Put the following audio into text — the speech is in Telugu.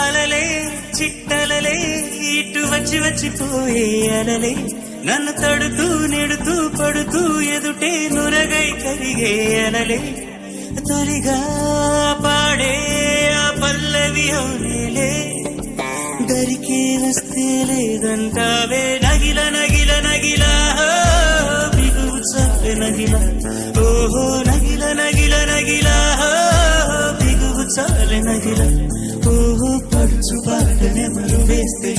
అలలే చిట్టలలే ఇటు వచ్చి వచ్చిపోయే అలలే నన్ను తడుతూ నెడుతూ పడుతూ ఎదుటే నురగై కరిగే అలలే తొలిగా పాడే ఆ పల్లవి అవునేలే దరికే వస్తే లేదంటావే నగిల నగిల నగిల బిగువు చాలే నగిల ఓహో నగిల నగిల నగిల బిగువు చాలే నగిల ఓహో పడుచు బాటనే మరు వేస్తే